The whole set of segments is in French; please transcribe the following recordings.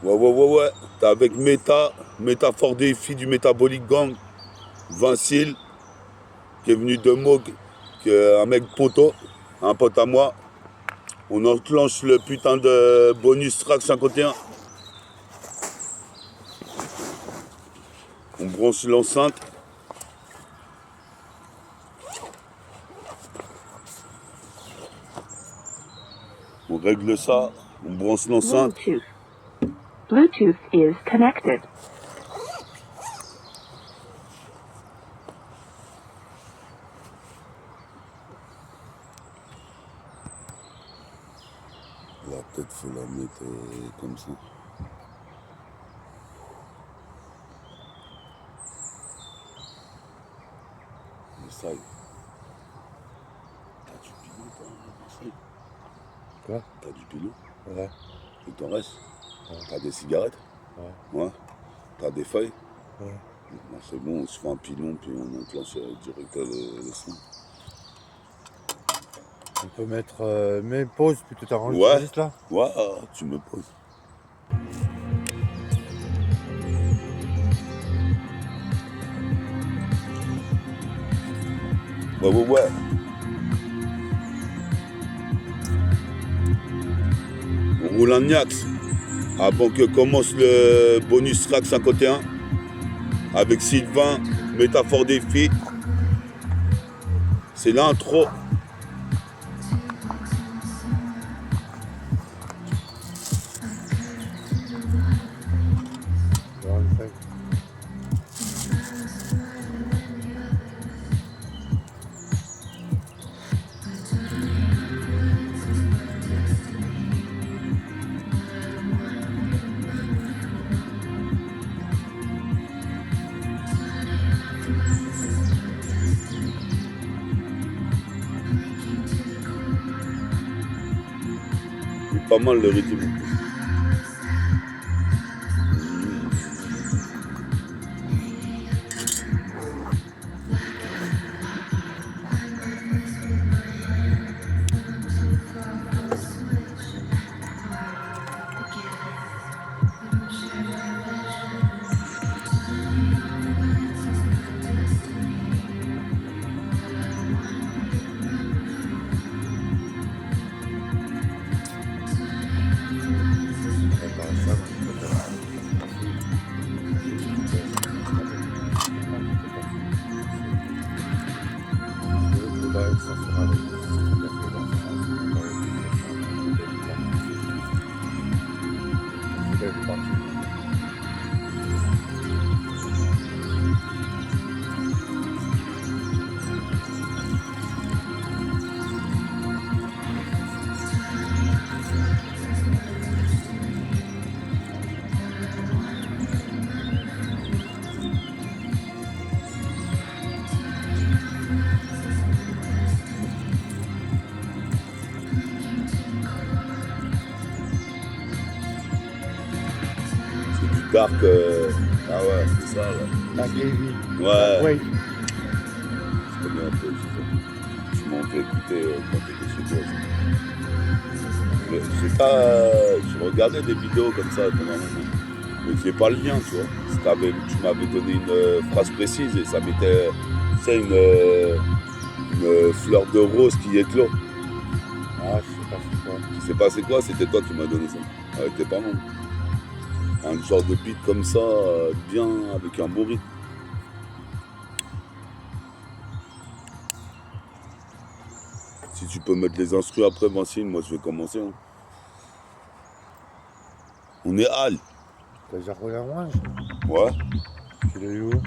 Ouais. T'es avec Meta Fort Défi du Metabolic Gang, Vincile, qui est venu de Moog, qui est un mec poteau, un pote à moi. On enclenche le putain de bonus track 51. On branche l'enceinte. On règle ça, on branche l'enceinte. Bluetooth is connected. Là, peut-être faut la mettre comme ça. Essaye. T'as du pilon, toi, essaye. Quoi? T'as du pilon? Ouais. Il t'en reste? Ouais. T'as des cigarettes? Ouais. T'as des feuilles? Ouais. Bon, c'est bon, on se fait un pilon, puis on enclenche direct le son. On peut mettre mes pauses, puis tu t'arranges Ouais. juste là? Ouais, tu me poses. Ouais. On roule un Niax avant que commence le bonus track 51 avec Sylvain, Métaphore Défi. C'est l'intro. Alors, on fait. C'est pas mal le rythme. Dark, ah ouais, c'est ça là. Dark Heavy. Ouais. Oui. Je connais un peu, je m'en fais écouter quand t'étais chez toi. Mais c'est pas. Je regardais des vidéos comme ça pendant un moment. Mais j'ai pas le lien, tu vois. Tu m'avais donné une phrase précise et ça mettait, tu sais, une fleur de rose qui éclot. Ah, je sais pas c'est quoi. Tu sais pas c'est quoi, c'était toi qui m'as donné ça. Ouais, t'es pas mal. Un genre de beat comme ça, bien avec un beau rythme. Si tu peux mettre les instrus après, Vincile, moi je vais commencer. Hein. On est Al. T'as déjà roulé un orange? Ouais. Tu l'as eu où?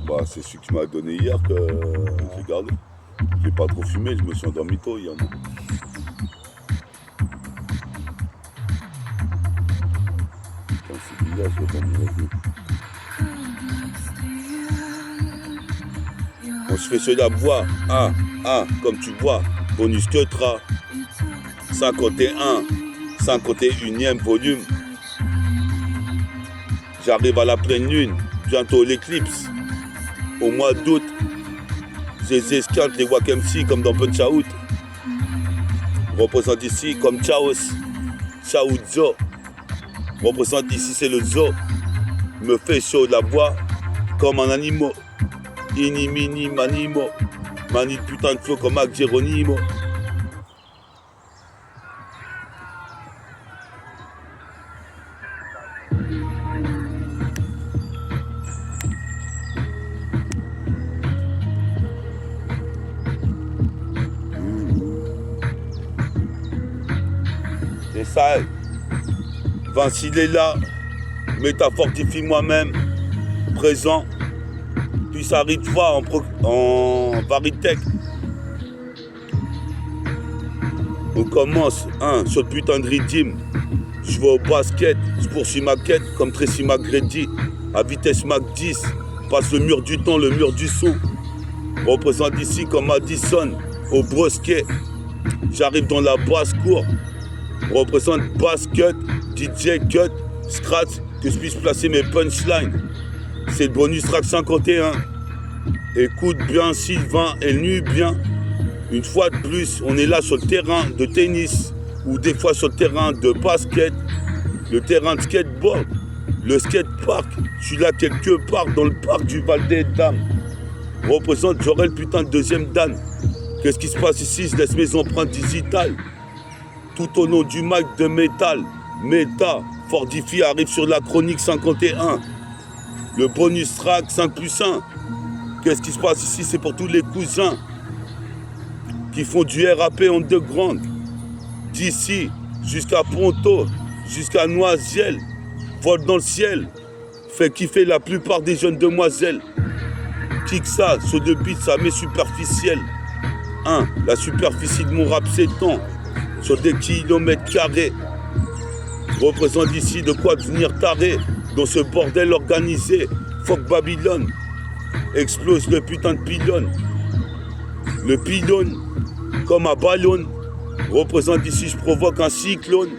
Bah c'est celui que tu m'as donné hier que j'ai gardé. J'ai pas trop fumé, je me suis endormi tôt hier. Non. Putain, c'est bizarre, je vais pas me revenir. On se fait celui-là, bois. Comme tu vois, bonus que tra. 51e volume. J'arrive à la pleine lune, bientôt l'éclipse. Au mois d'août, j'ai escalade les Wack MC comme dans Punch Out. Représente ici comme Chaos, Chaouzo. Représente ici, c'est le zoo. Me fait chaud la voix comme un animal. Ini, mini, manimo. Mani de putain de flow comme Mac Geronimo. C'est ça. Vinci il est là. Métafortifie moi-même. Présent. Puis ça arrive pas en Varitech. On commence sur le putain de rythme. Je vais au basket, je poursuis ma quête comme Tracy McGrady. À vitesse Mach 10, passe le mur du temps, le mur du son. Représente ici comme Madison, au brosquet. J'arrive dans la basse-cour. Représente basket, DJ cut, scratch, que je puisse placer mes punchlines. C'est le bonus track 51. Écoute bien Sylvain et nuit bien. Une fois de plus, on est là sur le terrain de tennis ou des fois sur le terrain de basket, le terrain de skateboard, le skatepark. Je suis là quelque part dans le parc du Val des Dames. Représente, j'aurai le putain de deuxième dan. Qu'est-ce qui se passe ici? Je laisse mes empreintes digitales. Tout au long du mic de métal. Méta, Fortify arrive sur la chronique 51. Le bonus track 5+1. Qu'est-ce qui se passe ici? C'est pour tous les cousins qui font du RAP underground. D'ici jusqu'à Ponto, jusqu'à Noisiel, vole dans le ciel, fait kiffer la plupart des jeunes demoiselles. Kick ça, sur deux beats, ça m'est superficiel. La superficie de mon rap s'étend sur des kilomètres carrés. Représente ici de quoi devenir taré dans ce bordel organisé. Fuck Babylone. Explose le putain de pylône. Le pylône, comme un ballon, représente ici, je provoque un cyclone.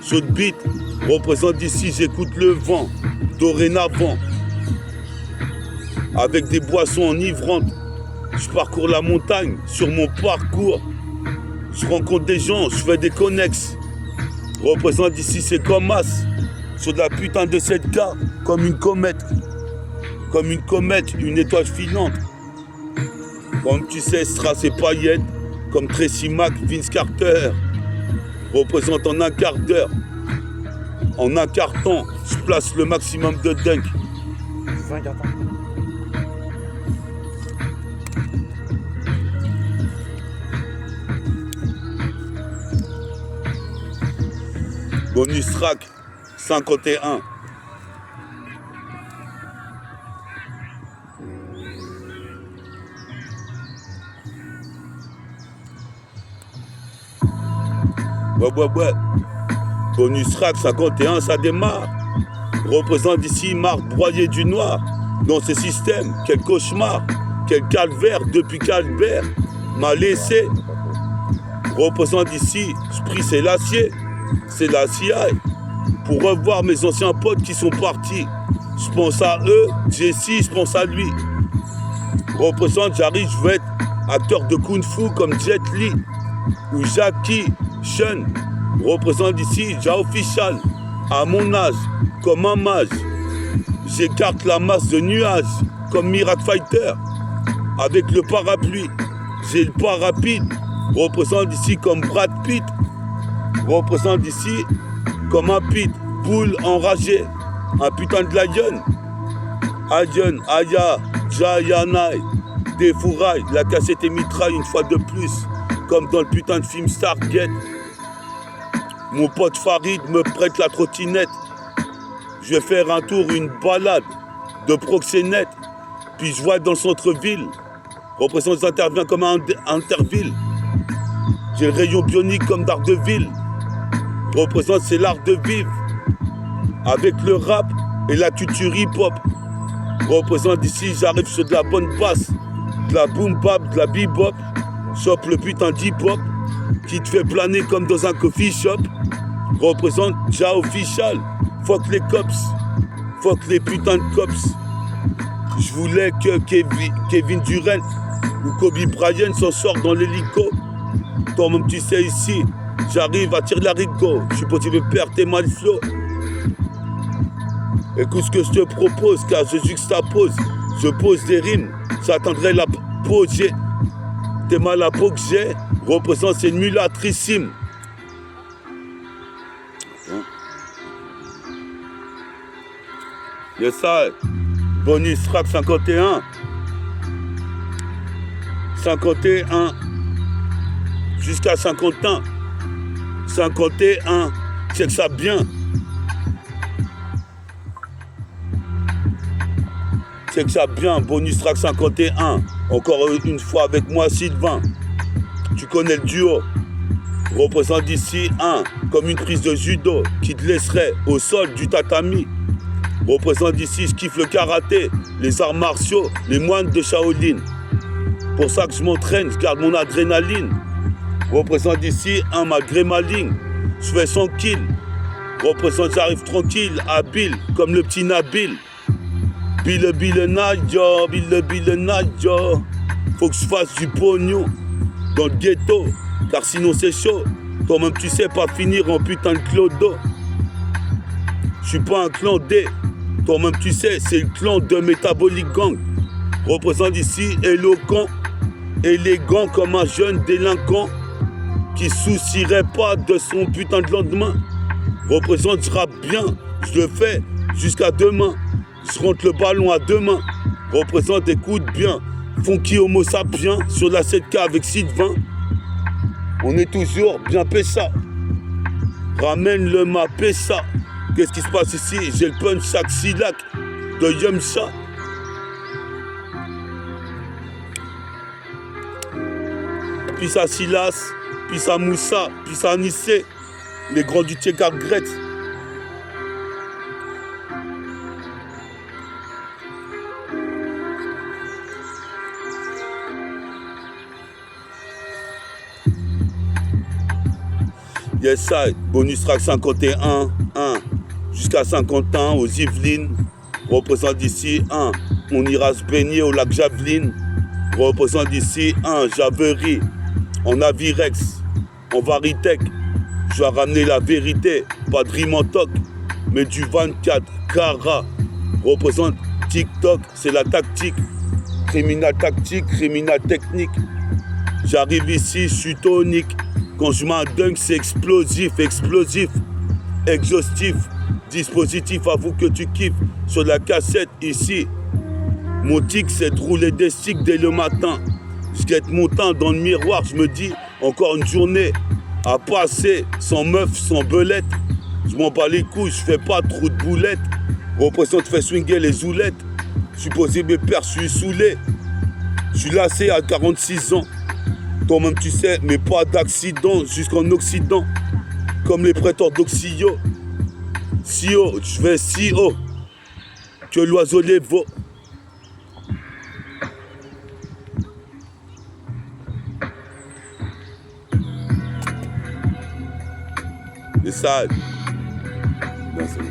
Sur le beat, représente ici, j'écoute le vent, dorénavant. Avec des boissons enivrantes, je parcours la montagne sur mon parcours. Je rencontre des gens, je fais des connexes. Représente ici, c'est comme As, sur de la putain de 7K, comme une comète. Comme une comète, une étoile filante. Comme tu sais, Strass et paillettes, comme Tracy Mac, Vince Carter. Représente en un quart d'heure. En un quart temps, je place le maximum de dunk. 5 ans. Bonus track 51. Ouais. Bonus track 51, ça démarre. Représente ici marque broyée du noir. Dans ce système, quel cauchemar, quel calvaire depuis qu'Albert m'a laissé. Représente ici, Sprit c'est l'acier, c'est la CIA. Pour revoir mes anciens potes qui sont partis. Je pense à eux, Jesse, je pense à lui. Représente, j'arrive, je veux être acteur de Kung Fu comme Jet Li ou Jackie Chan. Représente ici, déjà official, à mon âge, comme un mage. J'écarte la masse de nuages, comme Miracle Fighter, avec le parapluie. J'ai le pas rapide, représente ici comme Brad Pitt. Représente ici comme un pit, boule enragé, un putain de lion. Adion, Aya, Jayanai, des fourrailles, la cassette est mitraille une fois de plus, comme dans le putain de film Stargate. Mon pote Farid me prête la trottinette. Je vais faire un tour, une balade de proxénète. Puis je vois dans le centre-ville. Représente intervient comme un interville. J'ai le rayon bionique comme Daredevil. Représente c'est l'art de vivre. Avec le rap et la culture hip-hop. Représente ici, j'arrive sur de la bonne basse. De la boom bap, de la bebop. Chope le putain d'hip-hop. Qui te fait planer comme dans un coffee shop. Représente déjà official. Fuck les cops. Fuck les putains de cops. Je voulais que Kevin Durant ou Kobe Bryant s'en sortent dans l'hélico. Toi-même tu sais ici, J'arrive à tirer l'haricot. Je suis possible de perdre tes mal flots. Écoute ce que je te propose, car je juxtapose. Je pose des rimes, j'attendrai la pause. T'es mal à peau que j'ai, représente c'est une mulâtrissime. Yes, ça, bonus track 51. 51 jusqu'à 51. 51, c'est que ça bien. C'est que ça bien, bonus track 51. Encore une fois avec moi, Sylvain. Tu connais le duo. Représente d'ici un, comme une prise de judo qui te laisserait au sol du tatami. Représente d'ici, je kiffe le karaté, les arts martiaux, les moines de Shaolin. Pour ça que je m'entraîne, je garde mon adrénaline. Représente d'ici un, malgré ma ligne. Je fais 100 kills. Représente, j'arrive tranquille, habile, comme le petit Nabil. Bill Nadia, Bill Nadia. Faut que je fasse du pognon dans le ghetto, car sinon c'est chaud. Toi-même tu sais pas finir en putain de clodo. Je suis pas un clan D. Toi-même tu sais, c'est le clan de Metabolic Gang. Représente ici éloquent, élégant comme un jeune délinquant qui soucierait pas de son putain de lendemain. Représente, je rappe bien, je le fais jusqu'à demain. Je rentre le ballon à deux mains. Représente, écoute bien. Funky Homo sapiens sur la 7K avec Sylvain. On est toujours bien péssa. Ramène le ma péssa. Qu'est-ce qui se passe ici? J'ai le punch chaque silac de Yemcha. Puis ça Silas, puis ça Moussa, puis ça Nissé. Les grands du Tchekagret. Yes, side, bonus track 51, 1, jusqu'à 51 aux Yvelines. Représente d'ici 1, on ira se baigner au lac Javeline. Représente d'ici 1, Javerie, en Avirex, en Varitech. Je vais ramener la vérité, pas de rime en toc, mais du 24 Cara. Représente TikTok, c'est la tactique. Criminal tactique, criminal technique. J'arrive ici, je suis tonique. Quand je m'en dunk, c'est explosif, explosif, exhaustif, dispositif, avoue que tu kiffes. Sur la cassette, ici, mon tic, c'est de rouler des sticks dès le matin. Je guette mon teint dans le miroir, je me dis, encore une journée à passer, sans meuf, sans belette. Je m'en bats les couilles, je fais pas trop de boulettes. Représente, fais swinger les zoulettes. Je suis posé mes pères, je suis saoulé. Je suis lassé à 46 ans. Toi-même tu sais, mais pas d'accident jusqu'en Occident. Comme les prêteurs d'Oxio. Si haut, je vais si haut que l'oiseau les vaut. Et ça, non, c'est bon.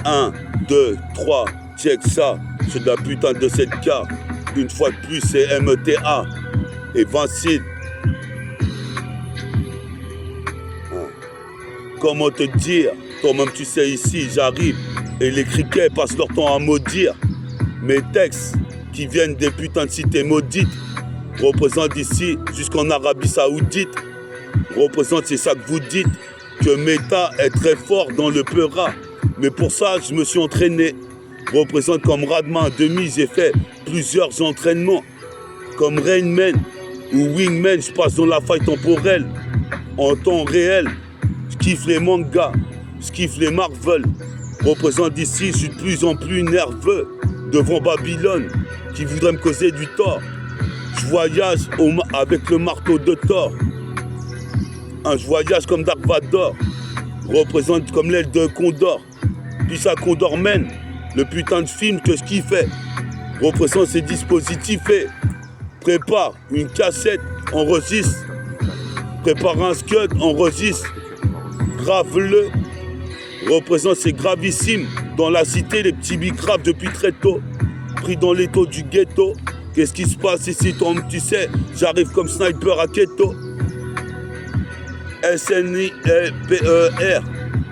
1, 2, 3, check ça, c'est de la putain de 7K. Une fois de plus, c'est META et Vincile. Comment te dire? Toi-même, tu sais, ici, j'arrive et les criquets passent leur temps à maudire. Mes textes qui viennent des putains de cités maudites représentent ici jusqu'en Arabie Saoudite. Représente, c'est ça que vous dites, que Meta est très fort dans le peura. Mais pour ça, je me suis entraîné. Représente comme Radman demi, j'ai fait plusieurs entraînements. Comme Rainman ou Wingman, je passe dans la faille temporelle. En temps réel, je kiffe les mangas, je kiffe les Marvel. Représente d'ici, je suis de plus en plus nerveux devant Babylone, qui voudrait me causer du tort. Je voyage avec le marteau de Thor. Je voyage comme Dark Vador. Représente comme l'aile de Condor. Puis ça Condor mène, le putain de film que je kiffais. Représente ces dispositifs et prépare une cassette, enregistre. Prépare un scud, enregistre. Grave-le. Représente c'est gravissime. Dans la cité, les petits bicraves depuis très tôt. pris dans les taux du ghetto. Qu'est-ce qui se passe ici, toi, tu sais? J'arrive comme sniper à Keto. S-N-I-P-E-R.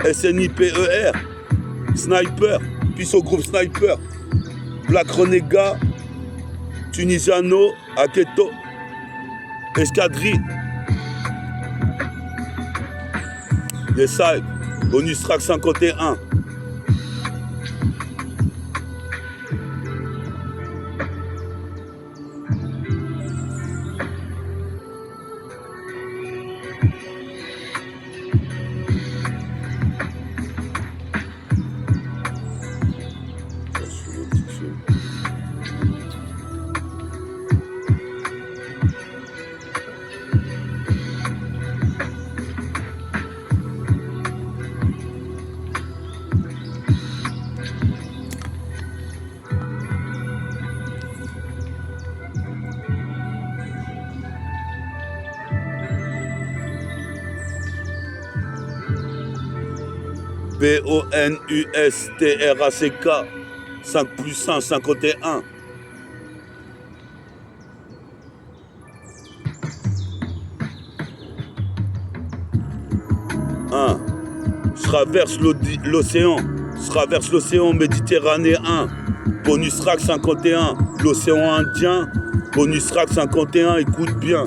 S-N-I-P-E-R. Sniper. Puis au groupe Sniper. Black Renega. Tunisiano. Aketo. Escadrille. Yes, side. Bonus track 51. B-O-N-U-S-T-R-A-C-K 5 plus 1, 51. Je traverse l'océan. Je traverse l'océan méditerranéen. Bonus track 51. L'océan Indien. Bonus track 51. Écoute bien.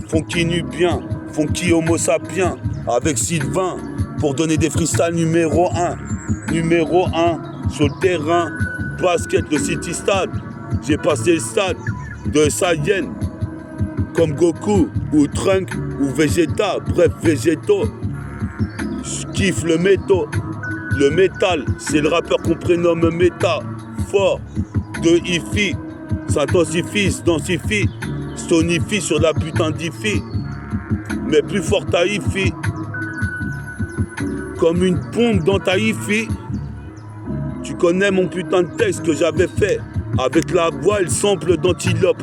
Funky Nubien. Funky Homo sapiens. Avec Sylvain. Pour donner des freestyles numéro 1. Numéro 1 sur le terrain. Basket, le City Stade. J'ai passé le stade de Saiyan. Comme Goku ou Trunk ou Vegeta. Bref, végétaux. Je kiffe le métaux. Le métal, c'est le rappeur qu'on prénomme Méta. Fort de Hi-Fi. S'intensifie, se densifie. Stonifie sur la putain d'Hi-Fi. Mais plus fort à Hi-Fi. Comme une bombe dans ta Hi-Fi. Tu connais mon putain de texte que j'avais fait. Avec la voix et le sample d'antilope.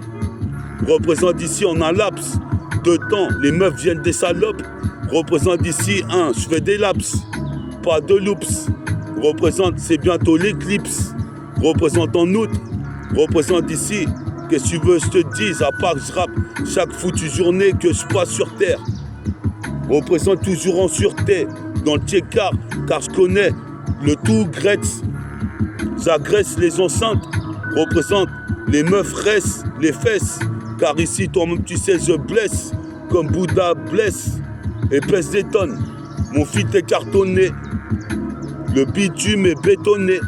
Représente ici en un laps de temps. Les meufs viennent des salopes. Représente ici je fais des laps. Pas de loops. Représente, c'est bientôt l'éclipse. Représente en août. Représente ici. Qu'est-ce que tu veux, je te dise, à part que je rappe chaque foutue journée que je passe sur terre. Représente toujours en sûreté. Dans le tiers-quart, car je connais le tout Gretz. J'agresse les enceintes. Représente les meufs restent les fesses. Car ici, toi-même, tu sais, je blesse. Comme Bouddha blesse. Épaisse des tonnes. Mon feat est cartonné. Le bitume est bétonné.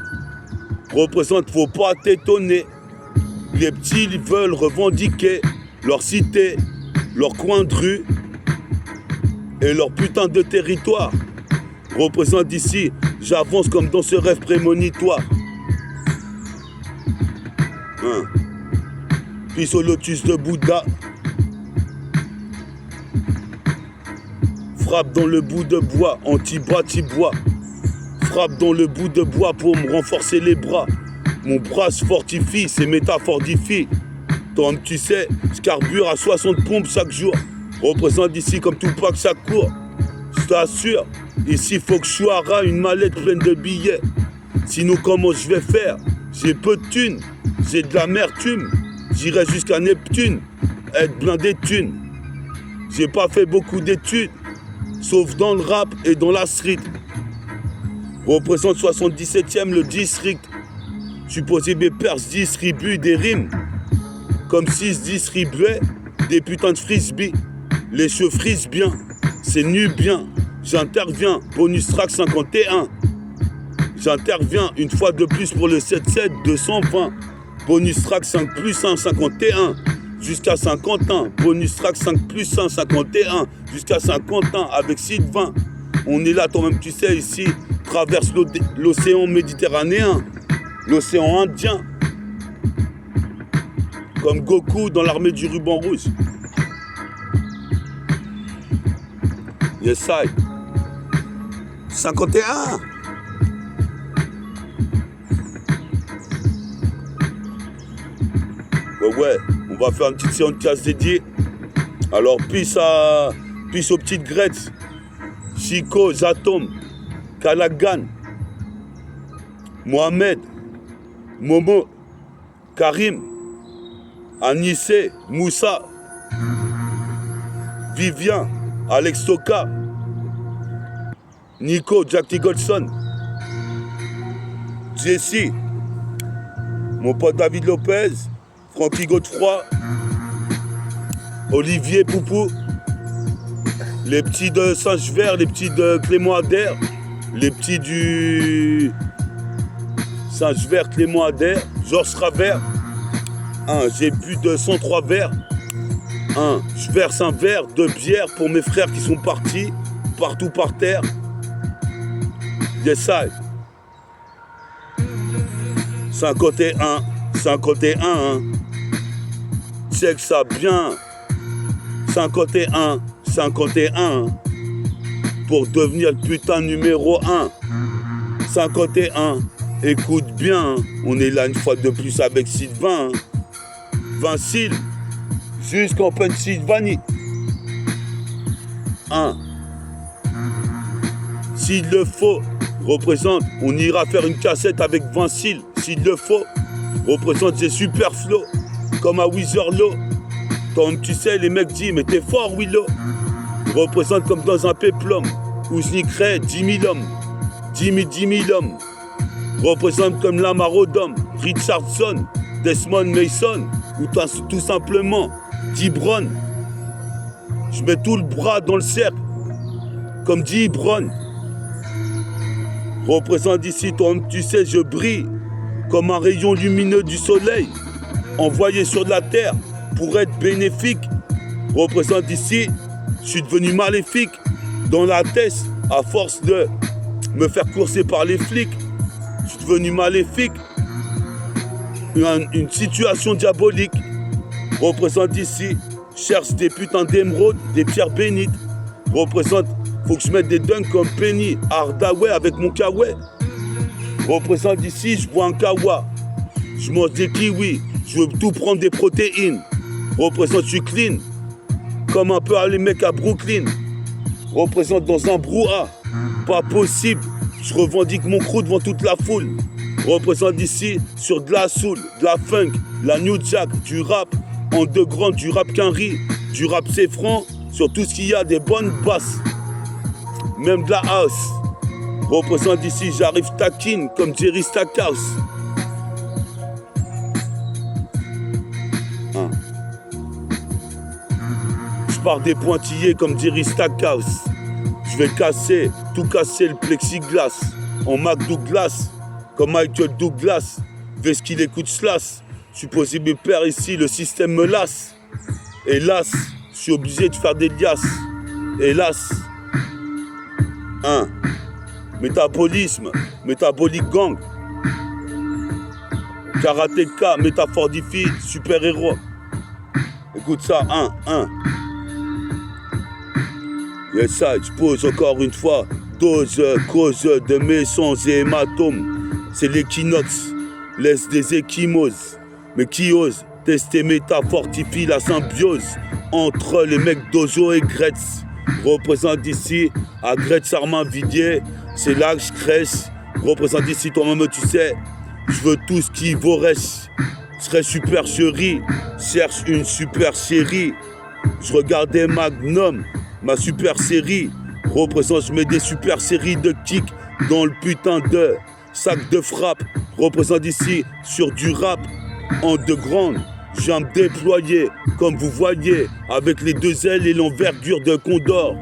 Représente, faut pas t'étonner. Les petits, ils veulent revendiquer leur cité, leur coin de rue et leur putain de territoire. Représente ici, j'avance comme dans ce rêve prémonitoire. Puis au lotus de Bouddha. Frappe dans le bout de bois, anti-bras-ti-bois. Frappe dans le bout de bois pour me renforcer les bras. Mon bras se fortifie, c'est métaphordifie. Toi, tu sais, je carbure à 60 pompes chaque jour. Représente ici comme tout pas que ça court. Je t'assure, ici faut que je sois ras, une mallette pleine de billets. Sinon, comment je vais faire? J'ai peu de thunes, j'ai de l'amertume. J'irai jusqu'à Neptune, être blindé de thunes. J'ai pas fait beaucoup d'études, sauf dans le rap et dans la street. Représente 77e le district. Supposé mes pères distribuent des rimes. Comme s'ils distribuaient des putains de frisbee. Les cheveux frisent bien, c'est nu bien. J'interviens, bonus track 51. J'interviens une fois de plus pour le 7-7 220. Bonus track 5 plus 1, 51. Jusqu'à 50 ans. Bonus track 5 plus 1, 51. Jusqu'à 50 ans avec Sylvain. On est là, toi-même, tu sais, ici. Traverse l'océan méditerranéen. L'océan Indien. Comme Goku dans l'armée du ruban rouge. Yes, I. 51. Ouais, on va faire une petite séance de casse dédiée. Alors, peace aux petites Gretz. Chico, Zatom, Kalagan, Mohamed, Momo, Karim, Anissé, Moussa, Vivien, Alex Toka, Nico, Jack Nicholson, Jesse, mon pote David Lopez, Francky Godefroy, Olivier Poupou, les petits de Saint-Gever, les petits de Clément Adair, les petits du Saint-Gever, Clément Adair, Georges Ravert. J'ai bu de 103 verres. Je verse un verre de bière pour mes frères qui sont partis, partout par terre. Yes, I. 51, 51. Check ça bien. 51, 51. Pour devenir le putain numéro 1. 51. Écoute bien, on est là une fois de plus avec Sylvain. Vincile, jusqu'en Pennsylvanie. S'il le faut, représente, on ira faire une cassette avec Vincile. S'il le faut, représente ses super flows, comme à Wizerlo. Comme tu sais, les mecs disent, mais t'es fort, Willow. Représente comme dans un péplum, où je niquerais 10 000 hommes. 10 000 hommes. Représente comme l'Amarodom, Richardson, Desmond Mason, ou tout simplement Dibron. Je mets tout le bras dans le cercle, comme Dibron. Représente ici, toi, tu sais, je brille comme un rayon lumineux du soleil, envoyé sur la terre pour être bénéfique. Représente ici, je suis devenu maléfique dans la tête à force de me faire courser par les flics. Je suis devenu maléfique. Une situation diabolique. Représente ici, cherche des putains d'émeraudes, des pierres bénites. Représente, faut que je mette des dunks comme Penny Hardaway avec mon kawaii. Représente ici, je bois un kawa. Je mange des kiwis, je veux tout prendre des protéines. Représente, je suis clean, comme un peu les mecs à Brooklyn. Représente dans un brouhaha, pas possible. Je revendique mon crew devant toute la foule. Représente ici sur de la soul, de la funk, la new jack, du rap, en deux grandes, du rap qu'un riz, du rap c'est franc, sur tout ce qu'il y a, des bonnes basses, même de la house. Représente ici, j'arrive taquine comme Jerry Stackhouse. Je pars des pointillés comme Jerry Stackhouse. Je vais casser, tout casser le plexiglas en Mac Douglas. Comme Michael Douglas, vu ce qu'il écoute Slash. Je suis possible père ici, le système me lasse. Hélas, je suis obligé de faire des liasses. Hélas. Métabolisme, métabolique gang. Karatéka, métaphordifie, super-héros. Écoute ça, Yes, ça, je pose encore une fois. Dose, cause de mes sons et hématomes. C'est l'équinoxe, laisse des échymoses. Mais qui ose tester métafortifie la symbiose entre les mecs d'Ozo et Gretz. Représente ici à Gretz Armand Vidier, c'est là que je crèche. Représente ici toi-même, tu sais, je veux tout ce qui vaut reste. Je serais super chérie, cherche une super chérie. Je regardais Magnum, ma super série. Représente, je mets des super séries de kicks dans le putain de sac de frappe. Représente ici sur du rap en deux grandes. Je viens me déployer comme vous voyez avec les deux ailes et l'envergure de Condor.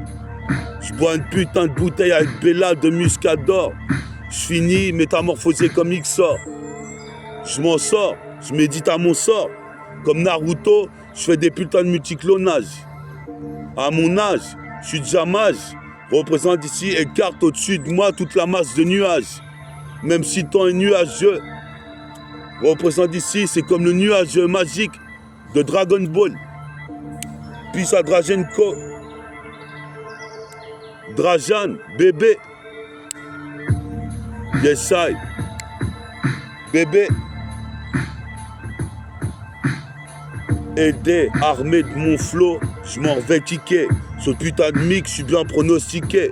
Je bois une putain de bouteille avec Bella de Muscador. Je finis métamorphosé comme Ixor. Je m'en sors, je médite à mon sort. Comme Naruto, je fais des putains de multiclonages. À mon âge, je suis déjà mage. Représente ici, écarte au-dessus de moi toute la masse de nuages. Même si le temps est nuageux. Représente ici, c'est comme le nuage magique de Dragon Ball. Puis à Dragenko. Drajan, bébé. Yes, I. Bébé. Aidé, armé de mon flot, je m'en vais kicker. Ce putain de mix, je suis bien pronostiqué.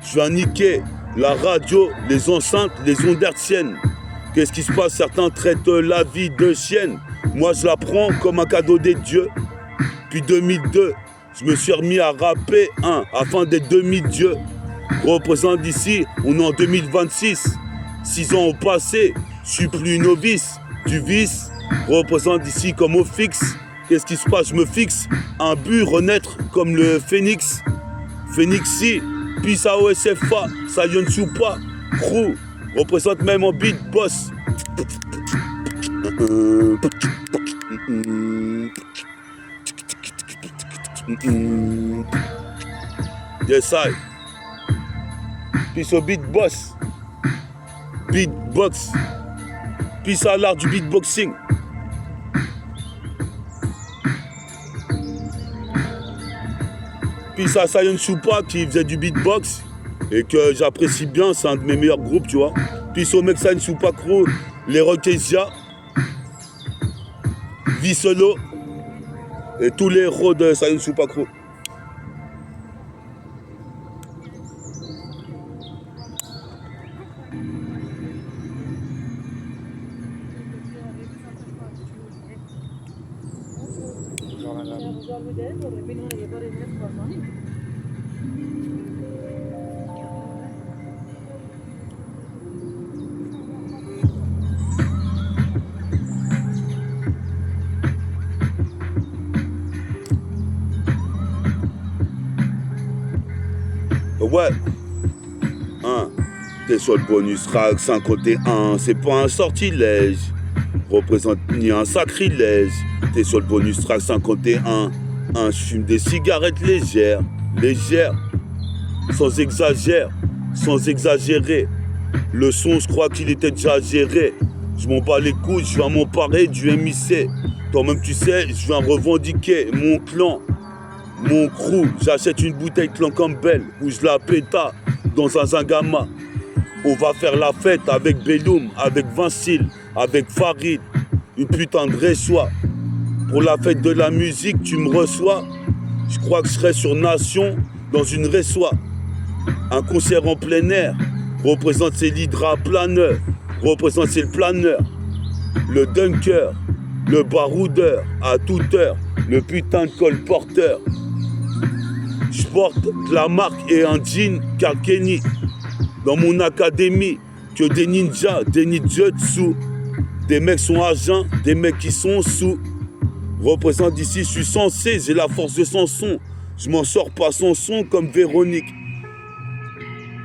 Je vais niquer la radio, les enceintes, les ondes hertziennes. Qu'est-ce qui se passe? Certains traitent la vie de chienne. Moi, je la prends comme un cadeau des dieux. Puis 2002, je me suis remis à rapper afin d'être demi-dieu. Représente d'ici, on est en 2026. 6 ans ont passé, je suis plus novice. Du vice, représente d'ici comme au fixe. Qu'est-ce qui se passe? Je me fixe un but, renaître comme le phénix. Phénixi, Pisa OSFA, Sayon Soupa, Crew, représente même en beat boss. Yes, I. Peace au beatbox. Beatbox. Peace à l'art du beatboxing. Peace à Sayon Soupa qui faisait du beatbox et que j'apprécie bien, c'est un de mes meilleurs groupes, tu vois. Peace au mec Sayon Soupa Crew, les Rockesia, Vissolo et tous les héros de Sayon Soupa Crew. Bonjour madame. Ouais. T'es sur le bonus track 51, c'est pas un sortilège. Représente ni un sacrilège. T'es sur le bonus track 51. Je fume des cigarettes légères. Sans exagérer. Le son, je crois qu'il était déjà géré. Je m'en bats les couilles, je viens m'emparer du MIC. Toi-même, tu sais, je viens revendiquer mon clan. Mon crew, j'achète une bouteille Clan Campbell où je la péta dans un Zangama. On va faire la fête avec Belloum, avec Vincile, avec Farid. Une putain de réchois. Pour la fête de la musique, tu me reçois. Je crois que je serai sur Nation dans une réchois. Un concert en plein air. Représente c'est l'hydra-planeur. Représente c'est le planeur. Le dunker. Le baroudeur. À toute heure. Le putain de colporteur. Je porte de la marque et un jean Kalkeni. Dans mon académie, que des ninjas, des ninjutsu. Des mecs sont à jeun, des mecs qui sont sous. Représente d'ici, je suis censé, j'ai la force de Samson. Je m'en sors pas sans son comme Véronique.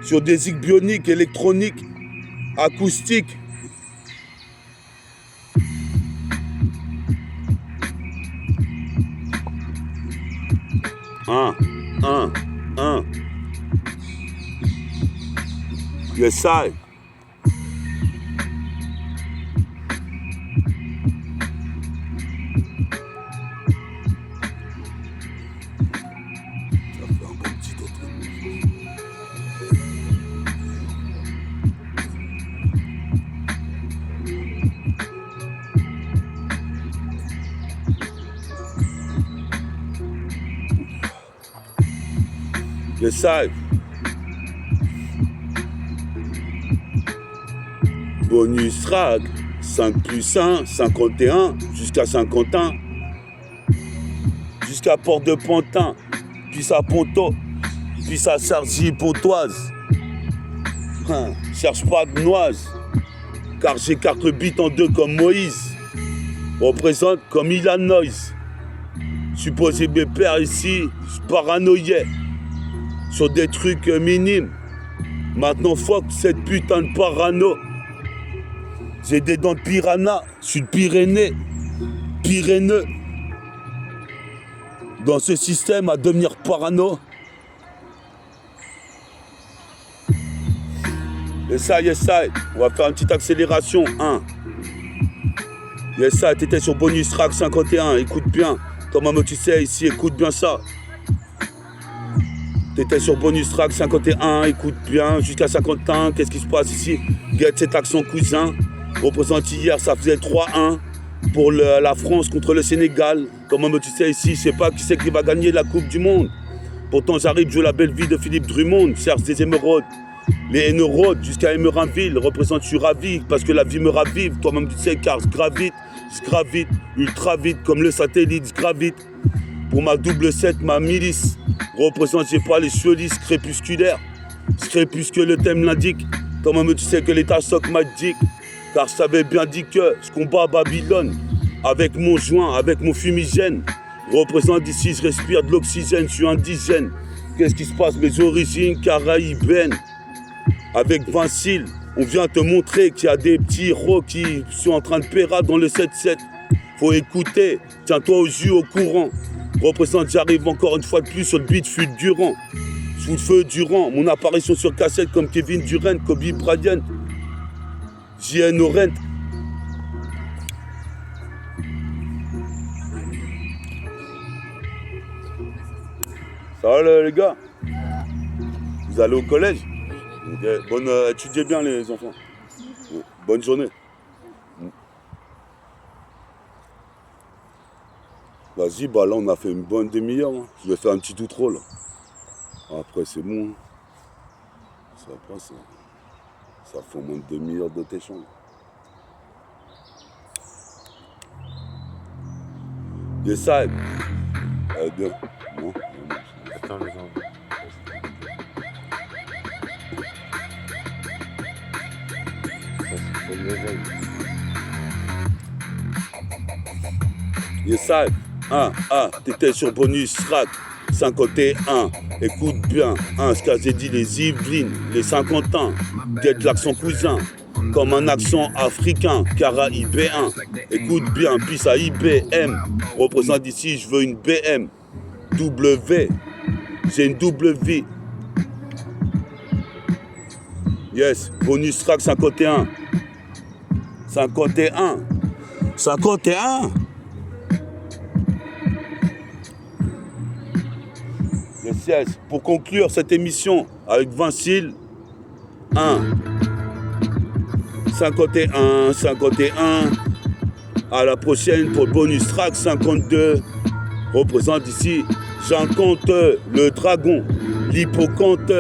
Sur des zigs bioniques, électroniques, acoustiques. Yes, I. Yes, I. Bonus track, 5 plus 1, 51, jusqu'à 51. Jusqu'à Porte de Pantin, puis à Ponto, puis à Sergi Pontoise. Cherche pas de noise, car j'écarte le beat en deux comme Moïse. Représente comme Illinois. Supposé mes pères ici, je paranoïais sur des trucs minimes. Maintenant, fuck cette putain de parano. J'ai des dents de piranha, je suis de Pyrénées. Dans ce système à devenir parano. Yes, I. On va faire une petite accélération. Yes, I, t'étais sur bonus track 51. Écoute bien. Toi-même, tu sais, ici, écoute bien ça. T'étais sur bonus track 51. Écoute bien. Jusqu'à 51. Qu'est-ce qui se passe ici? Get cet accent cousin. Représente hier, ça faisait 3-1 pour la France contre le Sénégal. Comme tu sais ici, je sais pas qui c'est qui va gagner la Coupe du Monde. Pourtant j'arrive, je joue la belle vie de Philippe Drummond, cherche des émeraudes. Les Haines-Rhodes jusqu'à Emerainville représente, je suis ravi parce que la vie me ravive. Toi-même tu sais car je gravite, ultra vite comme le satellite, je gravite. Pour ma double 7, ma milice représente, j'ai pas les cheveux lisses crépusculaires. Crépusque le thème l'indique. Toi-même tu sais que l'état choc m'a dit. Car je savais bien dit que je combats à Babylone avec mon joint, avec mon fumigène. Représente ici, je respire de l'oxygène, je suis indigène. Qu'est-ce qui se passe? Mes origines caraïbènes. Avec Vincile, on vient te montrer qu'il y a des petits héros qui sont en train de péra dans le 7-7. Faut écouter, tiens-toi au jus, au courant. Représente, j'arrive encore une fois de plus sur le beat fulgurant. Sous le feu durant, mon apparition sur cassette comme Kevin Durant, Kobe Bryant, J.N. Orent. Ça va les gars? Vous allez au collège? Okay. Étudiez bien les enfants. Bonne journée. Vas-y, bah là on a fait une bonne demi-heure. Hein. Je vais faire un petit outro là. Après c'est bon. Ça passe. Ça fait au moins une demi-heure de t'échange. Des sacs. Bien. Non. Attends les gens. Yes, ça. T'étais sur bonus track 51. Écoute bien, ce qu'a dit les Yvelines, les Saint-Quentin, guette l'accent cousin, comme un accent africain, caraïbéen. Écoute bien, puis à IBM, représente ici, je veux une BM, W, j'ai une double vie. Yes, bonus track 51. 51. 51. Yes. Pour conclure cette émission avec Vincile, 51. À la prochaine pour le bonus track 52. Représente ici Jean Comte, le dragon, l'hippocampe.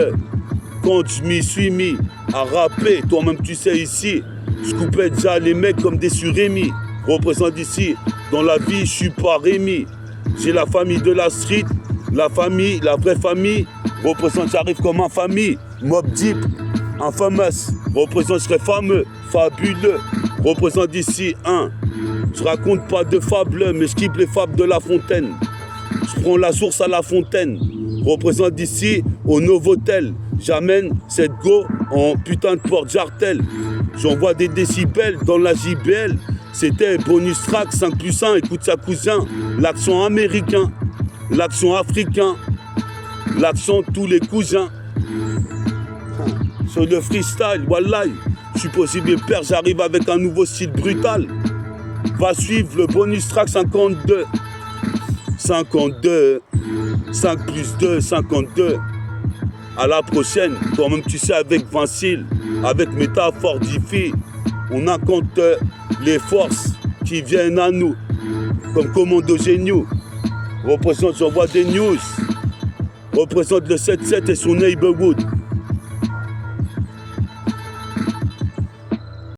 Quand je m'y suis mis à rapper, toi-même tu sais ici, je coupais déjà les mecs comme des surémis. Représente ici, dans la vie je suis pas Rémi. J'ai la famille de la street, la famille, la vraie famille. Représente, j'arrive comme un famille. Mob Deep, infamous. Représente, je serai fameux, fabuleux. Représente ici, je raconte pas de fables, mais je kiffe les fables de La Fontaine. Je prends la source à La Fontaine. Représente ici, au Novotel. J'amène cette go en putain de porte-jartel. J'envoie des décibels dans la JBL. C'était bonus track 5+1, écoute ça cousin. L'accent américain, l'accent africain, l'accent de tous les cousins. Sur le freestyle, wallahi, je suis possible père, j'arrive avec un nouveau style brutal. Va suivre le bonus track 52. 52, 5+2, 52. À la prochaine, toi-même tu sais avec Vincile, avec Métaphore Diffie, on incompte les forces qui viennent à nous, comme Commando Géniaux. Représente, j'envoie des news. Représente le 7-7 et son neighborhood.